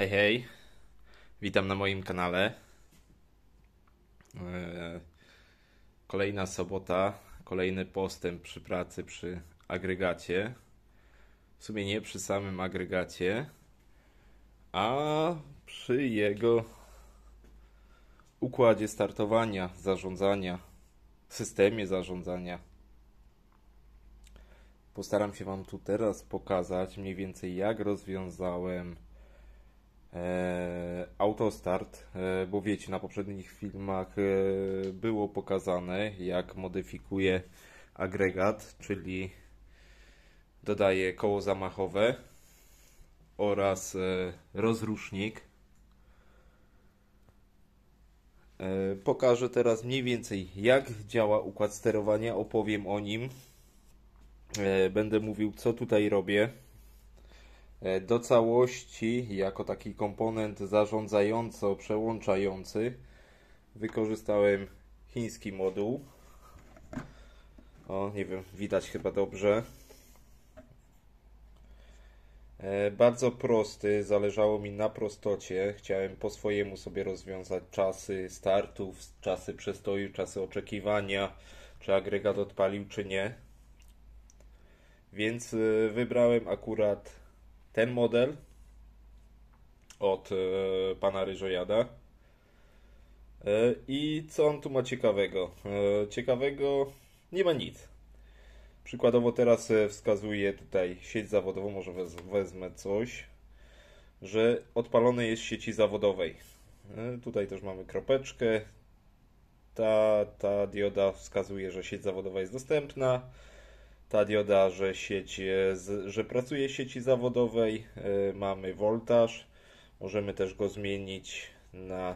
Hej, hej, witam na moim kanale. Kolejna sobota, kolejny postęp przy pracy przy agregacie. W sumie nie przy samym agregacie, a przy jego układzie startowania, zarządzania, systemie zarządzania. Postaram się Wam tu teraz pokazać mniej więcej jak rozwiązałem autostart, bo wiecie, na poprzednich filmach było pokazane jak modyfikuję agregat, czyli dodaję koło zamachowe oraz rozrusznik. Pokażę teraz mniej więcej jak działa układ sterowania, opowiem o nim. Będę mówił co tutaj robię. Do całości, jako taki komponent zarządzająco-przełączający, wykorzystałem chiński moduł. O, nie wiem, widać chyba dobrze. Bardzo prosty, zależało mi na prostocie. Chciałem po swojemu sobie rozwiązać czasy startów, czasy przestoju, czasy oczekiwania, czy agregat odpalił, czy nie. Więc wybrałem akurat ten model od pana Ryżojada. I co on tu ma ciekawego? Ciekawego nie ma nic. Przykładowo teraz wskazuje tutaj sieć zawodową, może wezmę coś, że odpalone jest sieci zawodowej. Tutaj też mamy kropeczkę. Ta dioda wskazuje, że sieć zawodowa jest dostępna. Ta dioda, że pracuje w sieci zawodowej. Mamy voltaż. Możemy też go zmienić na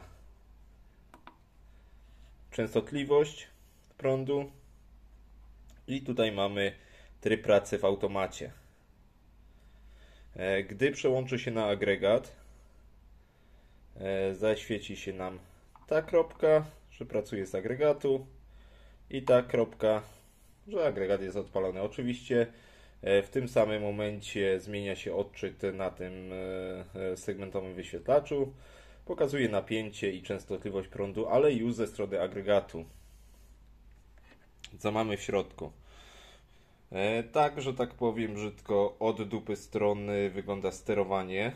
częstotliwość prądu. I tutaj mamy tryb pracy w automacie. Gdy przełączy się na agregat, zaświeci się nam ta kropka, że pracuje z agregatu, i ta kropka, że agregat jest odpalony. Oczywiście w tym samym momencie zmienia się odczyt na tym segmentowym wyświetlaczu. Pokazuje napięcie i częstotliwość prądu, ale już ze strony agregatu. Co mamy w środku? Tak, że tak powiem brzydko, od dupy strony wygląda sterowanie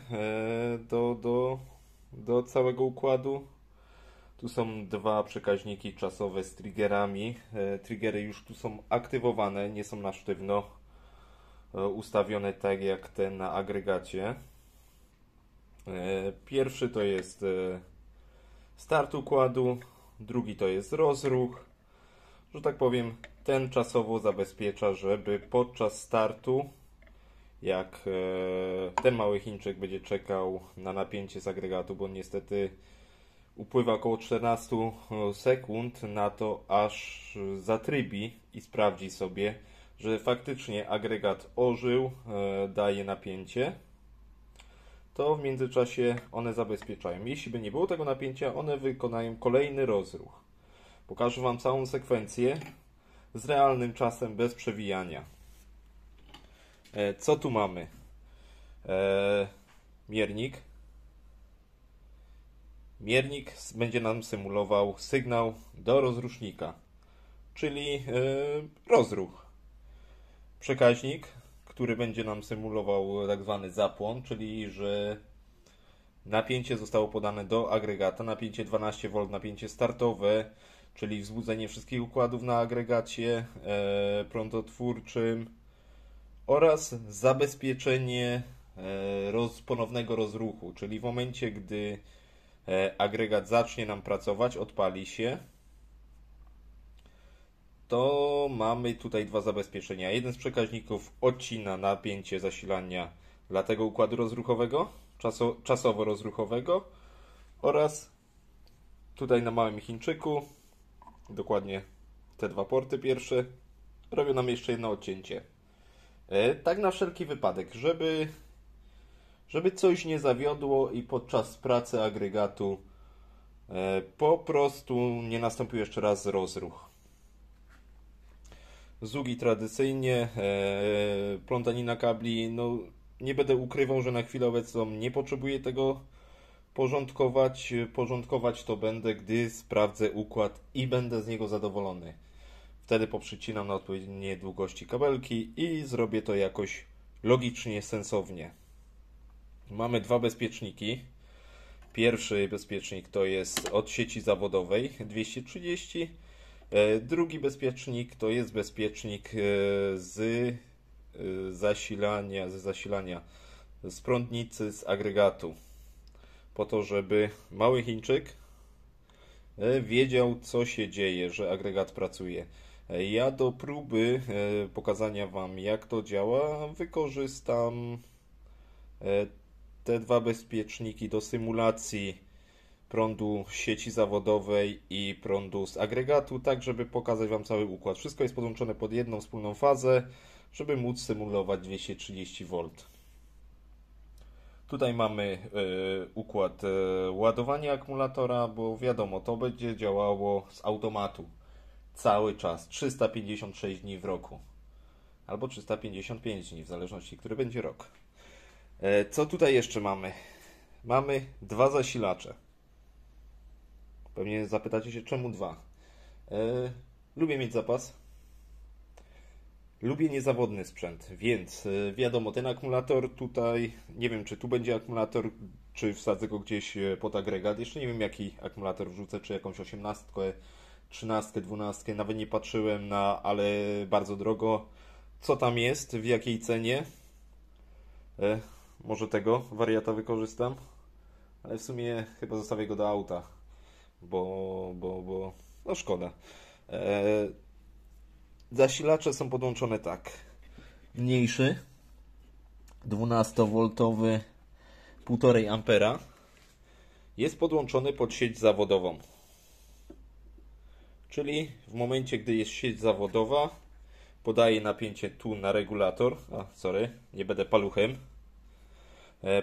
do całego układu. Tu są dwa przekaźniki czasowe z triggerami. Triggery już tu są aktywowane, nie są na sztywno ustawione tak jak te na agregacie. Pierwszy to jest start układu, drugi to jest rozruch. Że tak powiem, ten czasowo zabezpiecza, żeby podczas startu, jak ten mały Chińczyk będzie czekał na napięcie z agregatu, bo niestety upływa około 14 sekund na to, aż zatrybi i sprawdzi sobie, że faktycznie agregat ożył, daje napięcie, to w międzyczasie one zabezpieczają. Jeśli by nie było tego napięcia, one wykonają kolejny rozruch. Pokażę Wam całą sekwencję z realnym czasem, bez przewijania. Co tu mamy? Miernik. Miernik będzie nam symulował sygnał do rozrusznika, czyli rozruch. Przekaźnik, który będzie nam symulował tak zwany zapłon, czyli że napięcie zostało podane do agregata, napięcie 12V, napięcie startowe, czyli wzbudzenie wszystkich układów na agregacie prądotwórczym oraz zabezpieczenie ponownego rozruchu, czyli w momencie, gdy agregat zacznie nam pracować, odpali się, to mamy tutaj dwa zabezpieczenia. Jeden z przekaźników odcina napięcie zasilania dla tego układu rozruchowego, czasowo-rozruchowego, oraz tutaj na małym Chińczyku, dokładnie te dwa porty pierwsze, robią nam jeszcze jedno odcięcie. Tak na wszelki wypadek, żeby coś nie zawiodło i podczas pracy agregatu po prostu nie nastąpił jeszcze raz rozruch. Zugi tradycyjnie, plątanina kabli, no nie będę ukrywał, że na chwilę obecną nie potrzebuję tego Porządkować to będę, gdy sprawdzę układ i będę z niego zadowolony. Wtedy poprzycinam na odpowiednie długości kabelki i zrobię to jakoś logicznie, sensownie. Mamy dwa bezpieczniki. Pierwszy bezpiecznik to jest od sieci zawodowej 230. Drugi bezpiecznik to jest bezpiecznik z zasilania z prądnicy, z agregatu. Po to, żeby mały Chińczyk wiedział, co się dzieje, że agregat pracuje. Ja do próby pokazania Wam, jak to działa, wykorzystam te dwa bezpieczniki do symulacji prądu z sieci zawodowej i prądu z agregatu, tak żeby pokazać Wam cały układ. Wszystko jest podłączone pod jedną wspólną fazę, żeby móc symulować 230 V. Tutaj mamy układ ładowania akumulatora, bo wiadomo, to będzie działało z automatu cały czas, 356 dni w roku. Albo 355 dni, w zależności, który będzie rok. Co tutaj jeszcze mamy? Mamy dwa zasilacze. Pewnie zapytacie się, czemu dwa? Lubię mieć zapas. Lubię niezawodny sprzęt, więc wiadomo, ten akumulator tutaj, nie wiem czy tu będzie akumulator, czy wsadzę go gdzieś pod agregat. Jeszcze nie wiem jaki akumulator wrzucę, czy jakąś 18, 13, 12, nawet nie patrzyłem ale bardzo drogo. Co tam jest, w jakiej cenie? Może tego wariata wykorzystam, ale w sumie chyba zostawię go do auta, bo no szkoda. Zasilacze są podłączone tak. Mniejszy 12V 1,5 A jest podłączony pod sieć zawodową. Czyli w momencie, gdy jest sieć zawodowa, podaję napięcie tu na regulator. Nie będę paluchem.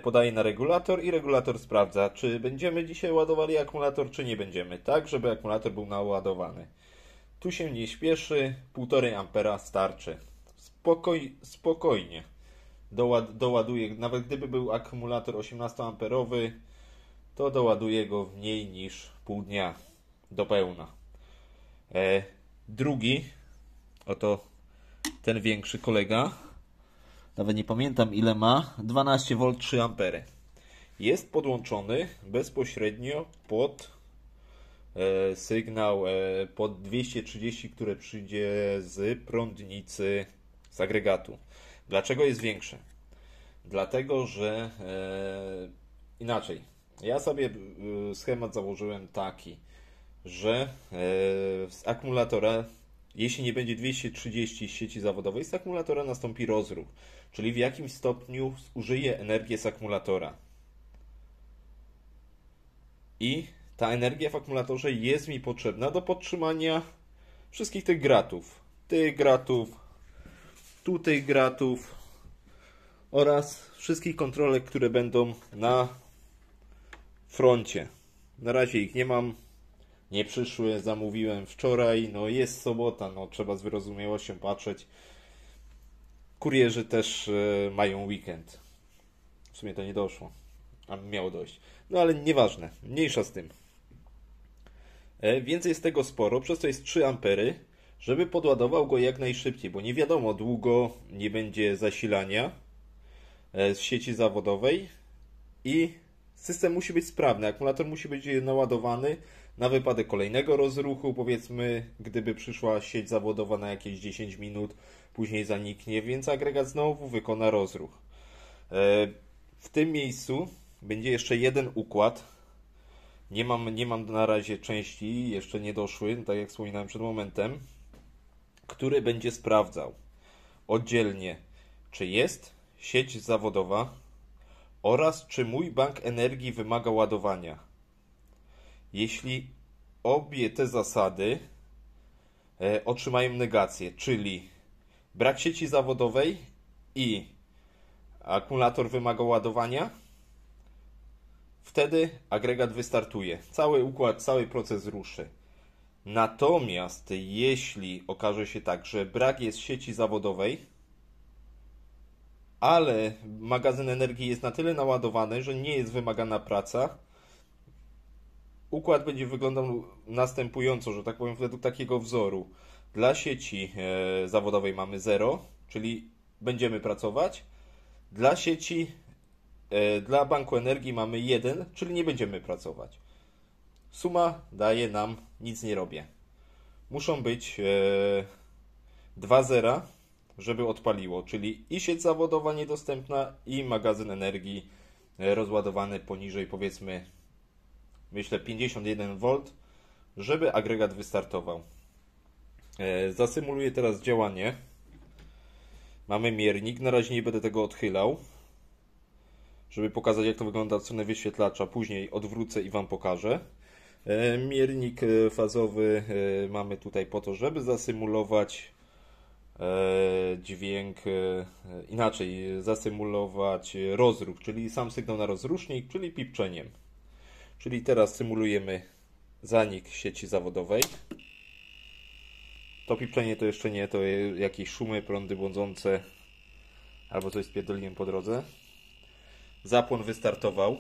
Podaję na regulator i regulator sprawdza, czy będziemy dzisiaj ładowali akumulator, czy nie będziemy. Tak, żeby akumulator był naładowany. Tu się nie śpieszy, 1,5 A starczy. Spokojnie. Doładuję, nawet gdyby był akumulator 18A, to doładuję go w mniej niż pół dnia do pełna. Drugi, oto ten większy kolega, nawet nie pamiętam ile ma, 12V 3A. Jest podłączony bezpośrednio pod sygnał pod 230, które przyjdzie z prądnicy, z agregatu. Dlaczego jest większy? Dlatego, że inaczej. Ja sobie schemat założyłem taki, że z akumulatora, jeśli nie będzie 230 z sieci zawodowej, z akumulatora nastąpi rozruch, czyli w jakimś stopniu zużyje energię z akumulatora. I ta energia w akumulatorze jest mi potrzebna do podtrzymania wszystkich tych gratów. Tych gratów, tu tych gratów oraz wszystkich kontrolek, które będą na froncie. Na razie ich nie mam. Nie przyszły, zamówiłem wczoraj. No jest sobota, no trzeba z wyrozumiałością patrzeć. Kurierzy też mają weekend. W sumie to nie doszło. A miało dojść. No ale nieważne, mniejsza z tym. Więcej jest tego sporo, przez to jest 3 ampery, żeby podładował go jak najszybciej, bo nie wiadomo, długo nie będzie zasilania z sieci zawodowej i system musi być sprawny, akumulator musi być naładowany na wypadek kolejnego rozruchu, powiedzmy, gdyby przyszła sieć zawodowa na jakieś 10 minut, później zaniknie, więc agregat znowu wykona rozruch. W tym miejscu będzie jeszcze jeden układ. Nie mam na razie części, jeszcze nie doszły, tak jak wspominałem przed momentem, który będzie sprawdzał oddzielnie, czy jest sieć zawodowa oraz czy mój bank energii wymaga ładowania. Jeśli obie te zasady otrzymają negację, czyli brak sieci zawodowej i akumulator wymaga ładowania, wtedy agregat wystartuje. Cały układ, cały proces ruszy. Natomiast jeśli okaże się tak, że brak jest sieci zawodowej, ale magazyn energii jest na tyle naładowany, że nie jest wymagana praca, układ będzie wyglądał następująco, że tak powiem, według takiego wzoru. Dla sieci zawodowej mamy 0, czyli będziemy pracować. Dla sieci, dla banku energii mamy 1, czyli nie będziemy pracować. Suma daje nam nic nie robię. Muszą być dwa zera, żeby odpaliło, czyli i sieć zawodowa niedostępna, i magazyn energii rozładowany poniżej, powiedzmy, myślę 51V, żeby agregat wystartował. Zasymuluję teraz działanie. Mamy miernik, na razie nie będę tego odchylał, żeby pokazać, jak to wygląda od strony wyświetlacza. Później odwrócę i Wam pokażę. Miernik fazowy mamy tutaj po to, żeby zasymulować dźwięk, inaczej, zasymulować rozruch, czyli sam sygnał na rozrusznik, czyli pipczeniem. Czyli teraz symulujemy zanik sieci zawodowej. To pipczenie to jeszcze nie, to jakieś szumy, prądy błądzące albo coś spierdoliłem po drodze. Zapłon wystartował.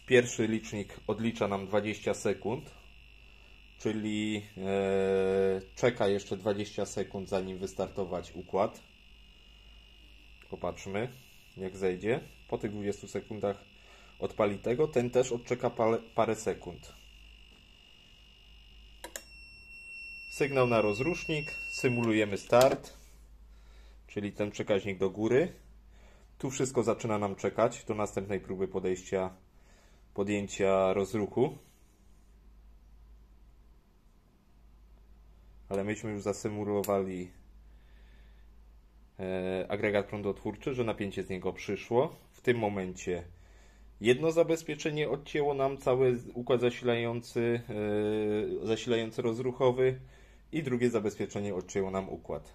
Pierwszy licznik odlicza nam 20 sekund, czyli czeka jeszcze 20 sekund, zanim wystartować układ. Popatrzmy, jak zejdzie. Po tych 20 sekundach odpali tego, ten też odczeka parę sekund. Sygnał na rozrusznik, symulujemy start, czyli ten przekaźnik do góry. Tu wszystko zaczyna nam czekać do następnej próby podjęcia rozruchu. Ale myśmy już zasymulowali agregat prądotwórczy, że napięcie z niego przyszło. W tym momencie jedno zabezpieczenie odcięło nam cały układ zasilający rozruchowy i drugie zabezpieczenie odcięło nam układ.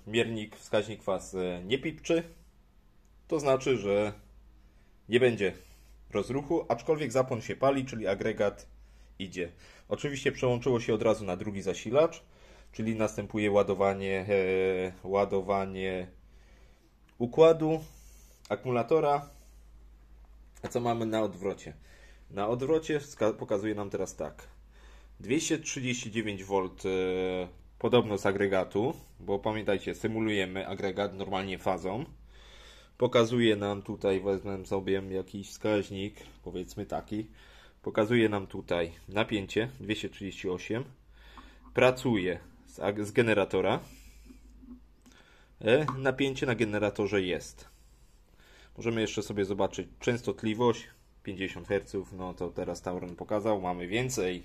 Miernik, wskaźnik faz nie pipczy, to znaczy, że nie będzie rozruchu, aczkolwiek zapłon się pali, czyli agregat idzie. Oczywiście przełączyło się od razu na drugi zasilacz, czyli następuje ładowanie układu, akumulatora. A co mamy na odwrocie? Na odwrocie pokazuje nam teraz tak. 239V podobno z agregatu, bo pamiętajcie, symulujemy agregat normalnie fazą. Pokazuje nam tutaj, wezmę sobie jakiś wskaźnik, powiedzmy taki. Pokazuje nam tutaj napięcie 238. Pracuje z generatora. Napięcie na generatorze jest. Możemy jeszcze sobie zobaczyć częstotliwość 50 Hz. No to teraz Tauron pokazał. Mamy więcej.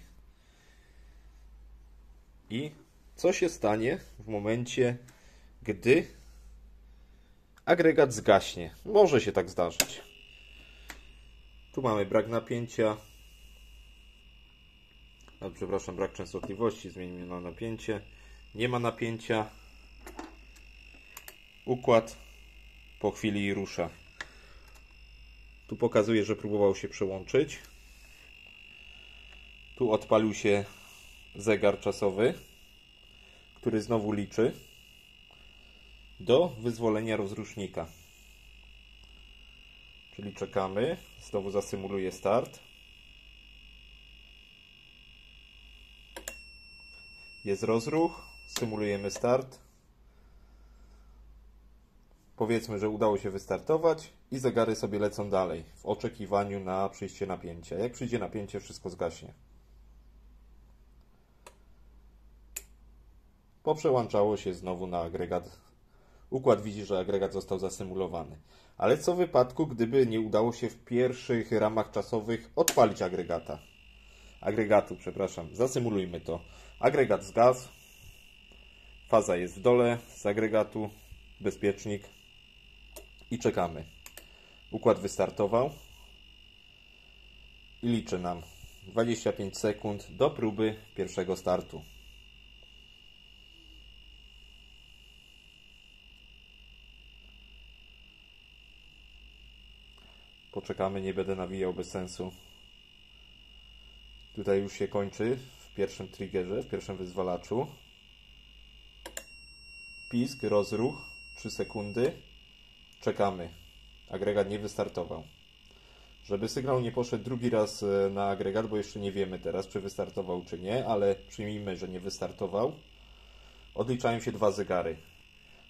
I co się stanie w momencie, gdy agregat zgaśnie? Może się tak zdarzyć. Tu mamy brak napięcia. No, przepraszam, brak częstotliwości. Zmienimy na napięcie. Nie ma napięcia. Układ po chwili rusza. Tu pokazuje, że próbował się przełączyć. Tu odpalił się zegar czasowy, który znowu liczy do wyzwolenia rozrusznika. Czyli czekamy. Znowu zasymuluję start. Jest rozruch. Symulujemy start. Powiedzmy, że udało się wystartować i zegary sobie lecą dalej w oczekiwaniu na przyjście napięcia. Jak przyjdzie napięcie, wszystko zgaśnie. Poprzełączało się znowu na agregat. Układ widzi, że agregat został zasymulowany. Ale co w wypadku, gdyby nie udało się w pierwszych ramach czasowych odpalić agregatu, przepraszam. Zasymulujmy to. Agregat zgasł. Faza jest w dole z agregatu. Bezpiecznik. I czekamy. Układ wystartował. I liczy nam 25 sekund do próby pierwszego startu. Poczekamy, nie będę nawijał bez sensu. Tutaj już się kończy w pierwszym triggerze, w pierwszym wyzwalaczu. Pisk, rozruch, 3 sekundy. Czekamy. Agregat nie wystartował. żeby sygnał nie poszedł drugi raz na agregat, bo jeszcze nie wiemy teraz, czy wystartował, czy nie, ale przyjmijmy, że nie wystartował. Odliczają się dwa zegary.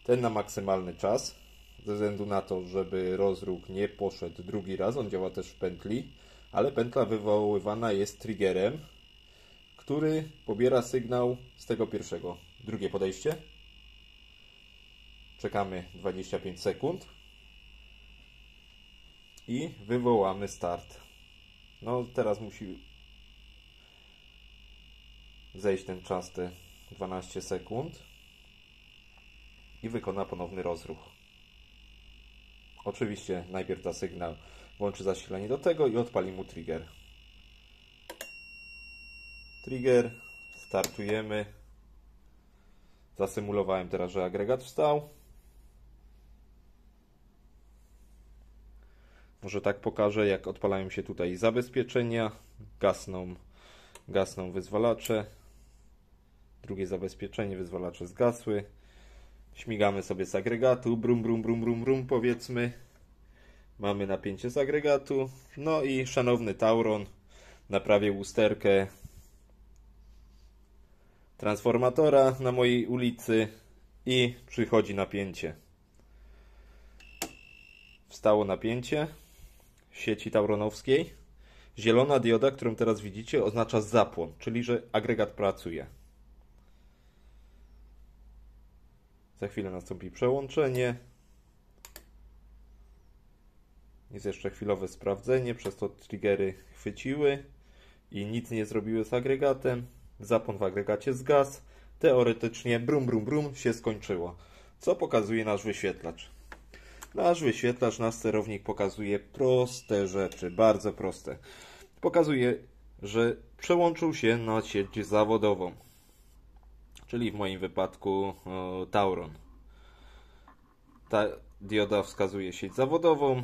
Ten na maksymalny czas, ze względu na to, żeby rozruch nie poszedł drugi raz, on działa też w pętli, ale pętla wywoływana jest triggerem, który pobiera sygnał z tego pierwszego. Drugie podejście. Czekamy 25 sekund i wywołamy start. No teraz musi zejść ten czas, te 12 sekund i wykona ponowny rozruch. Oczywiście najpierw da sygnał, włączy zasilanie do tego i odpali mu trigger. Trigger, startujemy. Zasymulowałem teraz, że agregat wstał. Może tak pokażę, jak odpalają się tutaj zabezpieczenia. Gasną wyzwalacze. Drugie zabezpieczenie, wyzwalacze zgasły. Śmigamy sobie z agregatu. Brum, brum, brum, brum, brum, powiedzmy. Mamy napięcie z agregatu. No i szanowny Tauron naprawił usterkę transformatora na mojej ulicy i przychodzi napięcie. Wstało napięcie sieci tauronowskiej. Zielona dioda, którą teraz widzicie, oznacza zapłon, czyli że agregat pracuje. Za chwilę nastąpi przełączenie. Jest jeszcze chwilowe sprawdzenie, przez to triggery chwyciły i nic nie zrobiły z agregatem. Zapłon w agregacie zgasł. Teoretycznie brum, brum, brum się skończyło. Co pokazuje nasz wyświetlacz? Nasz wyświetlacz, nasz sterownik pokazuje proste rzeczy, bardzo proste. Pokazuje, że przełączył się na sieć zawodową, czyli w moim wypadku Tauron. Ta dioda wskazuje sieć zawodową,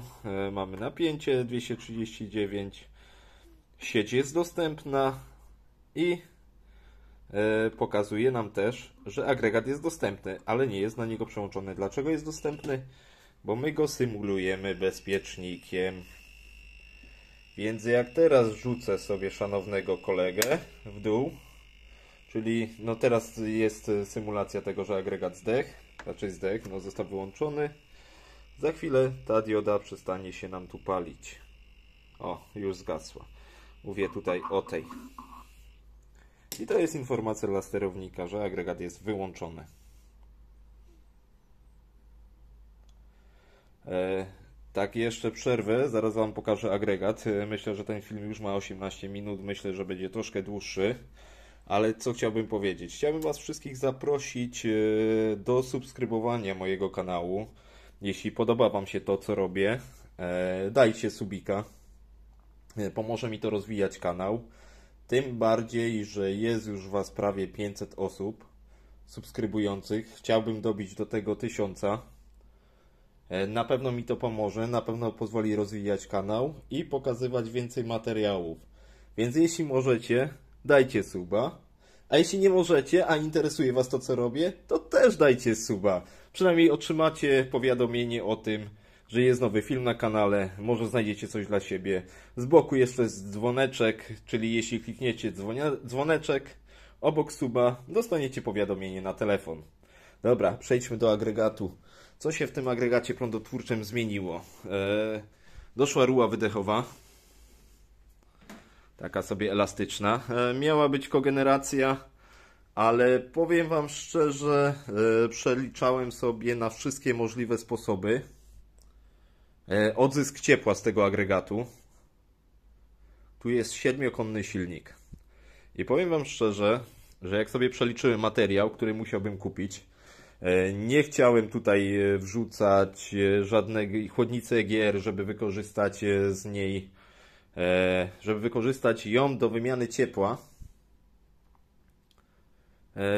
mamy napięcie 239, sieć jest dostępna i pokazuje nam też, że agregat jest dostępny, ale nie jest na niego przełączony. Dlaczego jest dostępny? Bo my go symulujemy bezpiecznikiem. Więc jak teraz rzucę sobie szanownego kolegę w dół, czyli no teraz jest symulacja tego, że agregat zdechł, no został wyłączony. Za chwilę ta dioda przestanie się nam tu palić. O, już zgasła. Mówię tutaj o tej. I to jest informacja dla sterownika, że agregat jest wyłączony. Tak, jeszcze przerwę, zaraz Wam pokażę agregat. Myślę, że ten film już ma 18 minut, myślę, że będzie troszkę dłuższy. Ale co chciałbym powiedzieć? Chciałbym Was wszystkich zaprosić do subskrybowania mojego kanału. Jeśli podoba Wam się to, co robię, dajcie subika. Pomoże mi to rozwijać kanał. Tym bardziej, że jest już Was prawie 500 osób subskrybujących. Chciałbym dobić do tego 1000. Na pewno mi to pomoże, na pewno pozwoli rozwijać kanał i pokazywać więcej materiałów. Więc jeśli możecie, dajcie suba. A jeśli nie możecie, a interesuje Was to, co robię, to też dajcie suba. Przynajmniej otrzymacie powiadomienie o tym, że jest nowy film na kanale, może znajdziecie coś dla siebie. Z boku jeszcze jest dzwoneczek, czyli jeśli klikniecie dzwoneczek obok suba, dostaniecie powiadomienie na telefon. Dobra, przejdźmy do agregatu. Co się w tym agregacie prądotwórczym zmieniło? Doszła rura wydechowa. Taka sobie elastyczna. Miała być kogeneracja, ale powiem Wam szczerze, przeliczałem sobie na wszystkie możliwe sposoby odzysk ciepła z tego agregatu. Tu jest 7-konny silnik. I powiem Wam szczerze, że jak sobie przeliczyłem materiał, który musiałbym kupić, nie chciałem tutaj wrzucać żadnej chłodnicy EGR, żeby wykorzystać z niej, żeby wykorzystać ją do wymiany ciepła.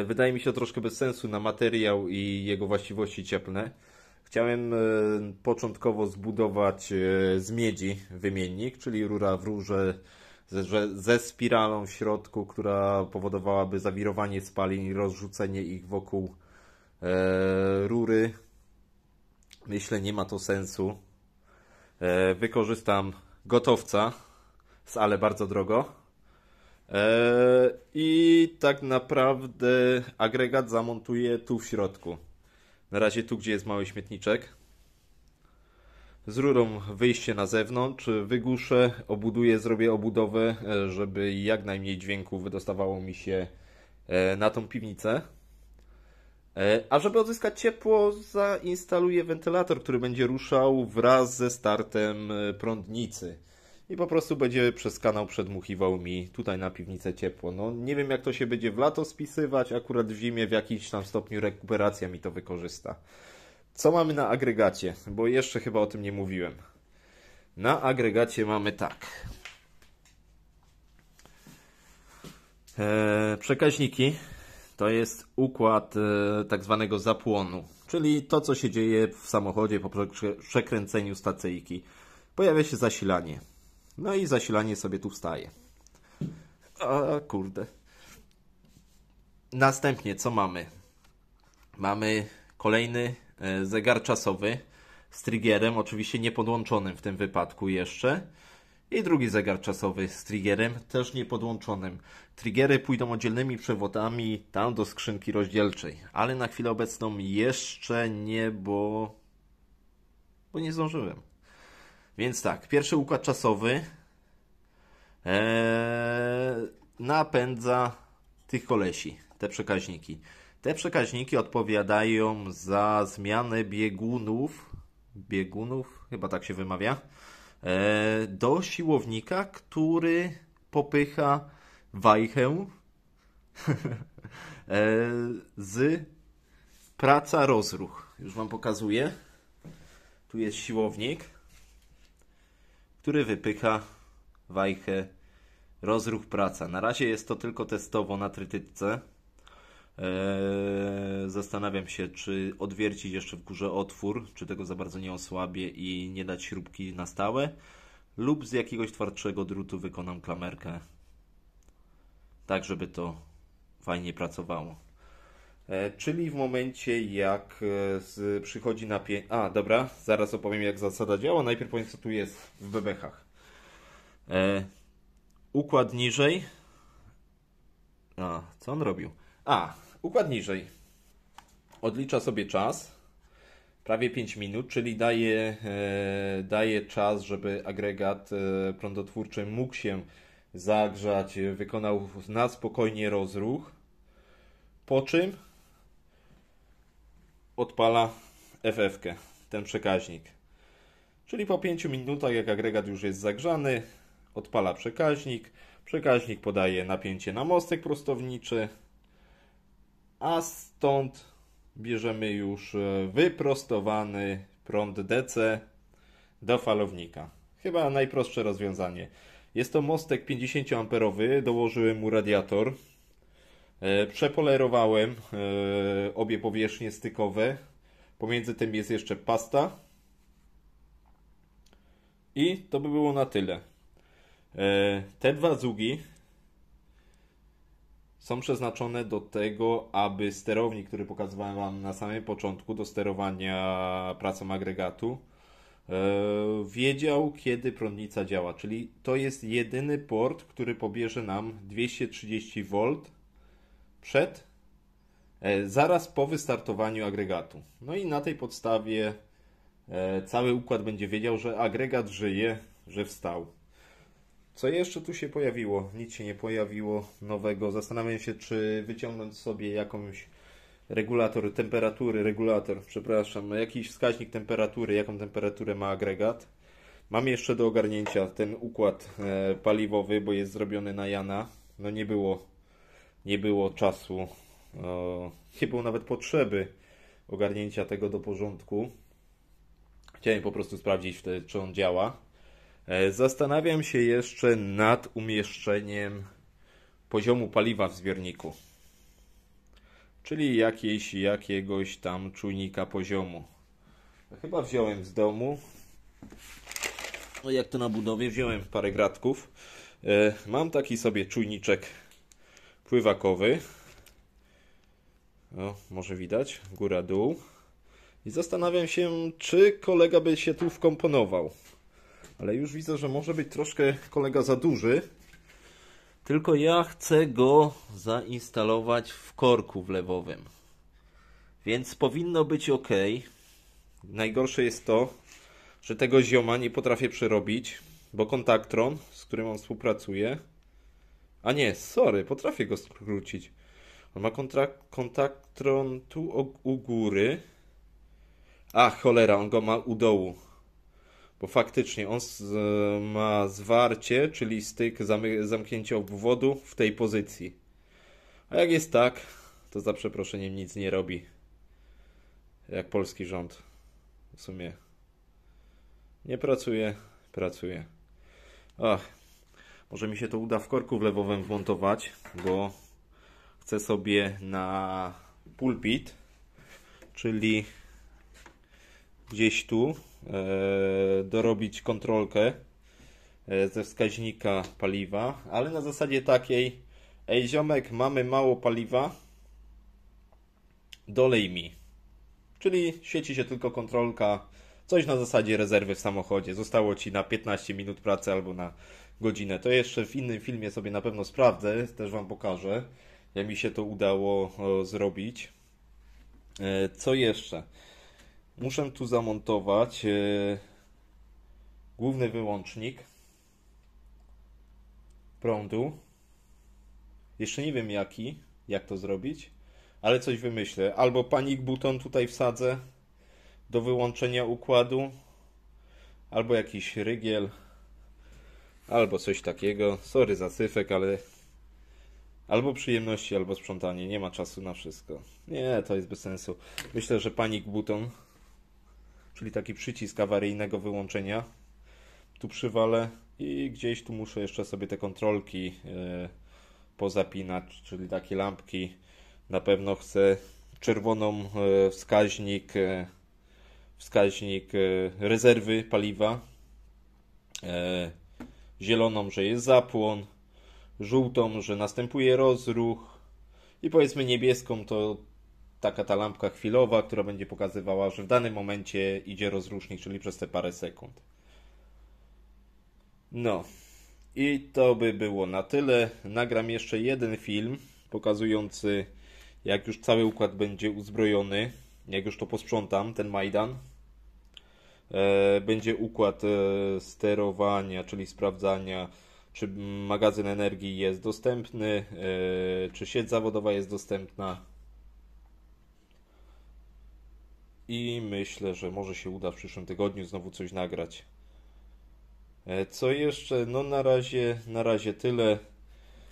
Wydaje mi się to troszkę bez sensu na materiał i jego właściwości cieplne. Chciałem początkowo zbudować z miedzi wymiennik, czyli rura w rurze ze spiralą w środku, która powodowałaby zawirowanie spalin i rozrzucenie ich wokół rury. Myślę, nie ma to sensu. Wykorzystam gotowca z Ale bardzo drogo. I tak naprawdę agregat zamontuję tu w środku. Na razie tu, gdzie jest mały śmietniczek. Z rurą wyjście na zewnątrz, wygłuszę, obuduję, zrobię obudowę, żeby jak najmniej dźwięku wydostawało mi się na tą piwnicę. A żeby odzyskać ciepło, zainstaluję wentylator, który będzie ruszał wraz ze startem prądnicy. I po prostu będzie przez kanał przedmuchiwał mi tutaj na piwnicę ciepło. No nie wiem, jak to się będzie w lato spisywać, akurat w zimie w jakimś tam stopniu rekuperacja mi to wykorzysta. Co mamy na agregacie? Bo jeszcze chyba o tym nie mówiłem. Na agregacie mamy tak. Przekaźniki to jest układ tak zwanego zapłonu, czyli to, co się dzieje w samochodzie po przekręceniu stacyjki. Pojawia się zasilanie. No i zasilanie sobie tu wstaje. A kurde. Następnie co mamy? Mamy kolejny zegar czasowy z triggerem, oczywiście niepodłączonym w tym wypadku jeszcze. I drugi zegar czasowy z triggerem, też niepodłączonym. Triggery pójdą oddzielnymi przewodami tam do skrzynki rozdzielczej. Ale na chwilę obecną jeszcze nie, bo nie zdążyłem. Więc tak, pierwszy układ czasowy napędza tych kolesi, te przekaźniki. Te przekaźniki odpowiadają za zmianę biegunów, chyba tak się wymawia, do siłownika, który popycha wajchę z praca rozruch. Już Wam pokazuję. Tu jest siłownik, który wypycha wajchę rozruch praca. Na razie jest to tylko testowo na trytytce. Zastanawiam się, czy odwiercić jeszcze w górze otwór, czy tego za bardzo nie osłabię i nie dać śrubki na stałe, lub z jakiegoś twardszego drutu wykonam klamerkę, tak żeby to fajnie pracowało. Czyli w momencie jak przychodzi napięcie... dobra, zaraz opowiem, jak zasada działa. Najpierw powiem, co tu jest w bebechach. Układ niżej. Co on robił? Układ niżej. Odlicza sobie czas. Prawie 5 minut, czyli daje czas, żeby agregat prądotwórczy mógł się zagrzać, wykonał na spokojnie rozruch. Po czym odpala FF-kę, ten przekaźnik. Czyli po 5 minutach, jak agregat już jest zagrzany, odpala przekaźnik. Przekaźnik podaje napięcie na mostek prostowniczy, a stąd bierzemy już wyprostowany prąd DC do falownika. Chyba najprostsze rozwiązanie. Jest to mostek 50A, dołożyłem mu radiator. Przepolerowałem obie powierzchnie stykowe. Pomiędzy tym jest jeszcze pasta. I to by było na tyle. Te dwa dzugi są przeznaczone do tego, aby sterownik, który pokazywałem Wam na samym początku do sterowania pracą agregatu, wiedział, kiedy prądnica działa. Czyli to jest jedyny port, który pobierze nam 230V zaraz po wystartowaniu agregatu. No i na tej podstawie cały układ będzie wiedział, że agregat żyje, że wstał. Co jeszcze tu się pojawiło? Nic się nie pojawiło nowego. Zastanawiam się, czy wyciągnąć sobie jakąś jakiś wskaźnik temperatury, jaką temperaturę ma agregat. Mam jeszcze do ogarnięcia ten układ paliwowy, bo jest zrobiony na Jana. No nie było czasu, nie było nawet potrzeby ogarnięcia tego do porządku. Chciałem po prostu sprawdzić wtedy, czy on działa. Zastanawiam się jeszcze nad umieszczeniem poziomu paliwa w zbiorniku. Czyli jakiegoś tam czujnika poziomu. Chyba wziąłem z domu. No jak to na budowie, wziąłem parę gratków. Mam taki sobie czujniczek pływakowy. Może widać, góra, dół. I zastanawiam się, czy kolega by się tu wkomponował. Ale już widzę, że może być troszkę kolega za duży. Tylko ja chcę go zainstalować w korku wlewowym. Więc powinno być ok. Najgorsze jest to, że tego zioma nie potrafię przerobić, bo Kontaktron, z którym on współpracuje... A nie, sorry, potrafię go skrócić. On ma Kontaktron tu u góry. A, cholera, on go ma u dołu. Bo faktycznie on ma zwarcie, czyli styk, zamknięcie obwodu w tej pozycji. A jak jest tak, to za przeproszeniem nic nie robi. Jak polski rząd. W sumie nie pracuje, pracuje. Ach, może mi się to uda w korku wlewowym wmontować, bo chcę sobie na pulpit, czyli gdzieś tu dorobić kontrolkę ze wskaźnika paliwa, ale na zasadzie takiej: ej ziomek, mamy mało paliwa, dolej mi. Czyli świeci się tylko kontrolka, coś na zasadzie rezerwy w samochodzie. Zostało ci na 15 minut pracy albo na godzinę. To jeszcze w innym filmie sobie na pewno sprawdzę, też wam pokażę, jak mi się to udało zrobić. Co jeszcze? Muszę tu zamontować główny wyłącznik prądu. Jeszcze nie wiem jak to zrobić, ale coś wymyślę. Albo panic button tutaj wsadzę do wyłączenia układu, albo jakiś rygiel, albo coś takiego. Sorry za syfek, ale albo przyjemności, albo sprzątanie. Nie ma czasu na wszystko. Nie, to jest bez sensu. Myślę, że panic button, czyli taki przycisk awaryjnego wyłączenia, tu przywalę i gdzieś tu muszę jeszcze sobie te kontrolki pozapinać, czyli takie lampki. Na pewno chcę czerwoną wskaźnik rezerwy paliwa, zieloną, że jest zapłon, żółtą, że następuje rozruch i powiedzmy niebieską to taka ta lampka chwilowa, która będzie pokazywała, że w danym momencie idzie rozrusznik, czyli przez te parę sekund. No i to by było na tyle. Nagram jeszcze jeden film pokazujący, jak już cały układ będzie uzbrojony, jak już to posprzątam, ten Majdan. Będzie układ sterowania, czyli sprawdzania, czy magazyn energii jest dostępny, czy sieć zawodowa jest dostępna. I myślę, że może się uda w przyszłym tygodniu znowu coś nagrać. Co jeszcze? No na razie tyle.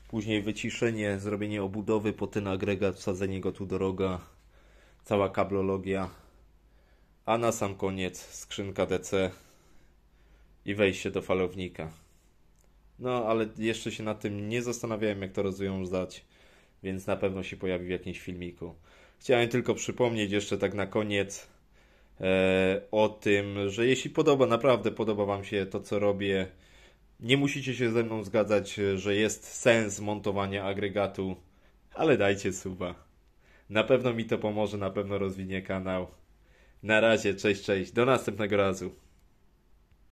Później wyciszenie, zrobienie obudowy po ten agregat, wsadzenie go tu do roga, cała kablologia. A na sam koniec skrzynka DC i wejście do falownika. No, ale jeszcze się nad tym nie zastanawiałem, jak to rozwiązać, więc na pewno się pojawi w jakimś filmiku. Chciałem tylko przypomnieć jeszcze tak na koniec o tym, że jeśli naprawdę podoba wam się to, co robię, nie musicie się ze mną zgadzać, że jest sens montowania agregatu, ale dajcie suba. Na pewno mi to pomoże, na pewno rozwinie kanał. Na razie, cześć, do następnego razu.